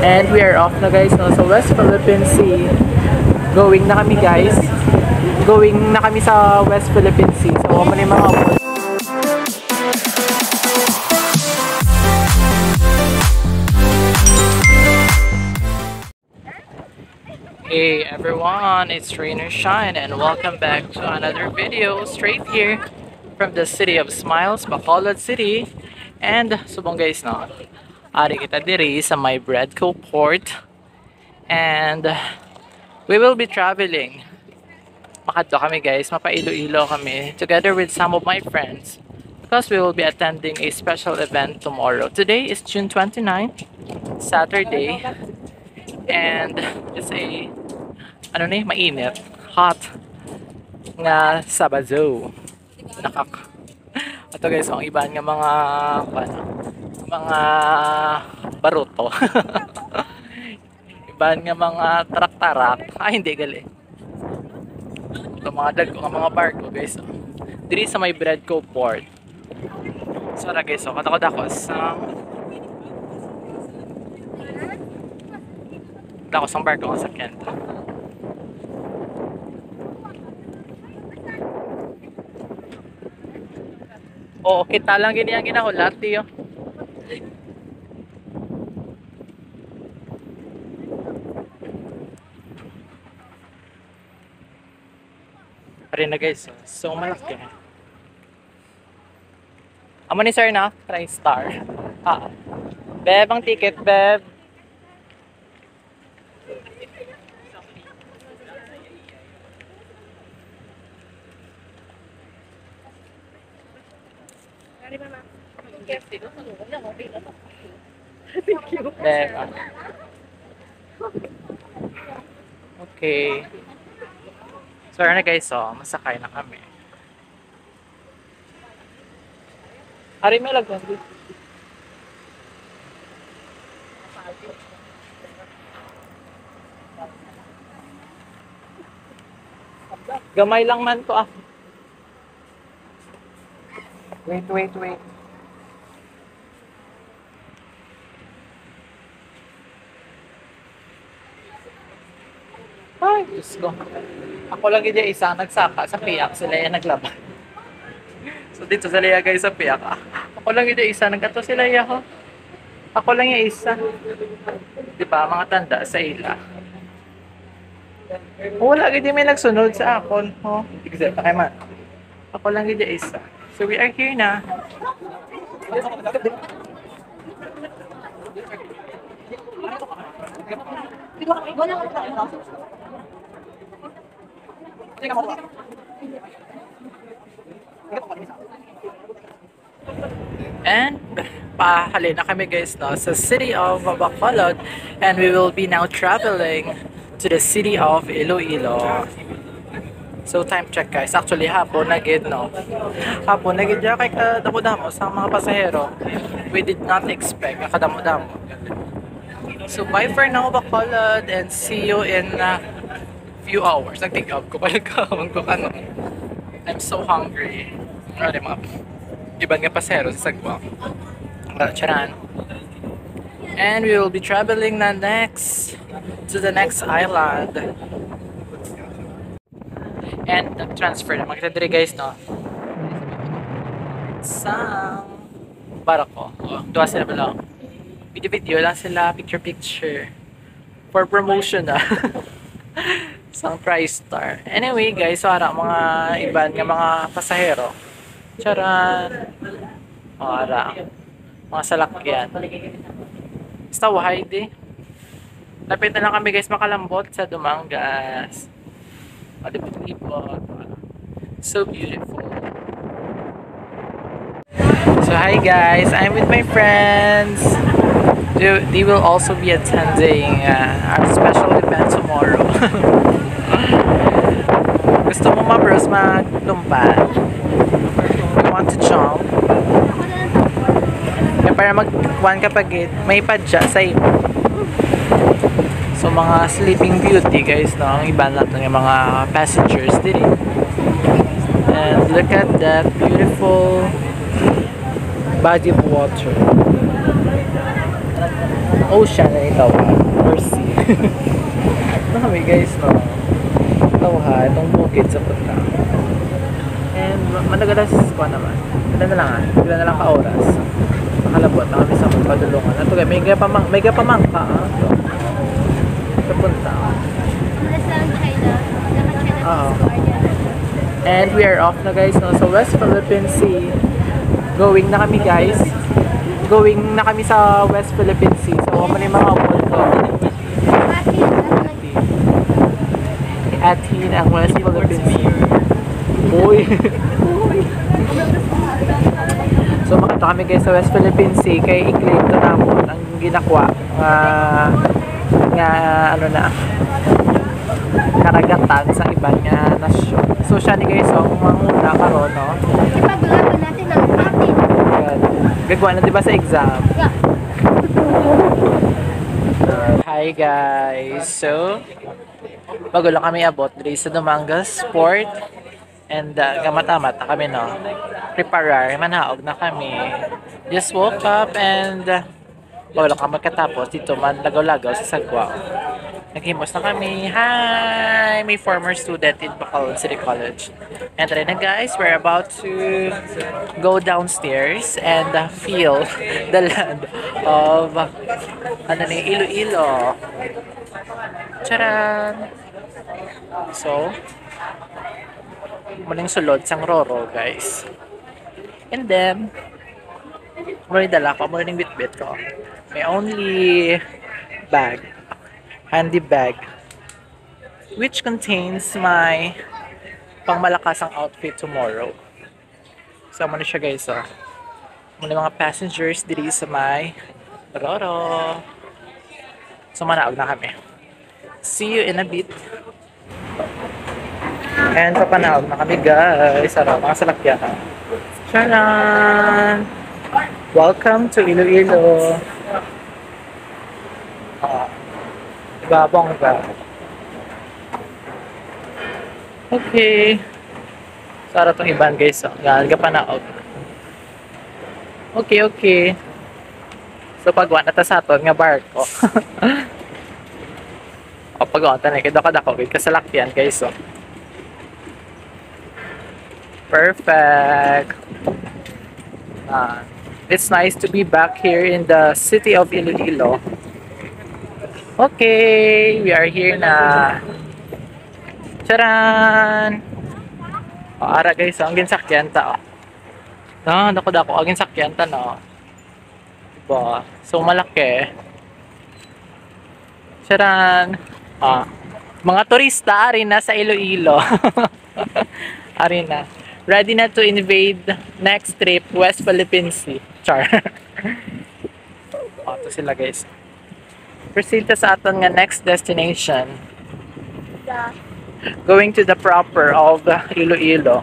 And we are off na guys no, sa West Philippine Sea. Going na kami guys. Going na kami sa West Philippine Sea. So ako na yung mga boat. Hey everyone, it's Rain or Shine and welcome back to another video straight here from the city of Smiles, Bacolod City. And subong guys no, ari kita diri sa my Bradco Port. And we will be traveling. Makadto kami guys, mapa-Iloilo kami together with some of my friends because we will be attending a special event tomorrow. Today is June 29, Saturday. And it's a mainit, hot nga Sabado. Ito guys, ang iban nga mga baruto. Iban nga mga tarak-tarak. Hindi gali. Ito mga mga barko guys. Diri sa may Bradco Port. So na guys, katakot sa dakos ang barko sa Kent. Oo, kita lang gini ang ginahulat tiyo. Pare na guys, so malaki. Amo ni sir na, TriStar. Beb, ang ticket, beb. Thank you. Okay. So na guys, masakay na kami. Ari may lagyan dito. Gamay lang man to Wait. Ay, Diyos ko. Ako lang yung isa nagsaka sa piyak. Sila yung naglaban. So dito sa liya guys sa piyak. Ako lang yung isa nagkato sila yung Ako lang yung isa. Diba, mga tanda sa ila. Wala gid may nagsunod sa akon. Exact kay man. Ako lang gid isa. So we are here na. And pahali na kami guys no sa city of Bacolod, and we will be now traveling to the city of Iloilo. So time check guys, actually hapon na gid no. Hapon na gid kay kadamo-damo sa mga pasahero. We did not expect na kadamo-damo. So bye for now Bacolod, and see you in a few hours. Nag-take up ko palagkawang ko ano. I'm so hungry. Ano mga iban nga pasahero sa sagwa. Charan. And we will be traveling na to the next island. And transfer na makita diri guys no. Sa barako. Duwa sila bala. Video lang sila, picture for promotion na. Sang TriStar. Anyway guys, so ara mga iban nga mga pasahero. Charan. Ara. Mga salakyan. Basta wahay di. Lapit na lang kami guys makalambot sa Dumangas. Malibot-libot. So beautiful. So hi guys, I'm with my friends. They will also be attending our special event tomorrow. Gusto mo bros maglumpa? You want to jump? Para mag-one kapag may padya sa iyo. So mga Sleeping Beauty guys no, ang iba natin ng mga passengers dito. And look at that beautiful body of water. ocean na itaw or sea. Ito kami guys, no? Itaw ha, itong bukid sa punta. And managalas ko naman. Ilan na lang ha? Ilan na lang ka oras? Nakalabot na kami sa magpadulungan. Ito guys, may gapamangka ha? Ito. Sa punta. And we are off na guys, no? So West Philippine Sea. Going na kami guys. Going na kami sa West Philippine Sea. So ano yung mga multo. Atin ang West Philippine Sea. Uy! So makita kami guys sa West Philippine Sea. Kaya i-claim na naman ang ginakwa. Nga ano na. Karagatan sa ibang nasyon. So siya ni guys ang manguna karon, no? Ipaglaban natin ang atin. Gagawa na diba sa exam? Yeah. Hi guys! So, bago lang kami abot dito sa Dumangas Port. And gamatamat na kami, no? Preparar, manhaog na kami. Just woke up and bago lang kami katapos dito man lagaw-lagaw sa Sagwa. Naghimos na kami. Hi! May former student in Bacolod City College. And try na guys, we're about to go downstairs and feel the land of Iloilo. Charan! So, muling sulod sang Roro guys. And then, muling dala ko, muling bitbit ko. May only bag. Handy bag which contains my pangmalakasang outfit tomorrow. So ano siya guys, oh. Muna mga passengers diri sa may Roro. So manaog na kami. See you in a bit. And papanaog na kami guys sa mga salakyan. Charan! Welcome to Iloilo. Bongga. Okay. Sara tong iban guys. Gaga pa na og. Okay. So pagwa na ta sa aton nga barko. O pagwa ta na kay dako gid kasalakyan guys. So. Perfect. It's nice to be back here in the city of Iloilo. Okay, we are here na. Charan! Ara guys, ang ginsakyan ta. Dako ang ginsakyan ta no. Diba? So malaki. Charan! Mga turista ari na sa Iloilo. Ari na. Ready na to invade next trip West Philippine Sea. Char. Ito sila guys. Proceed sa aton nga next destination. Going to the proper of Iloilo.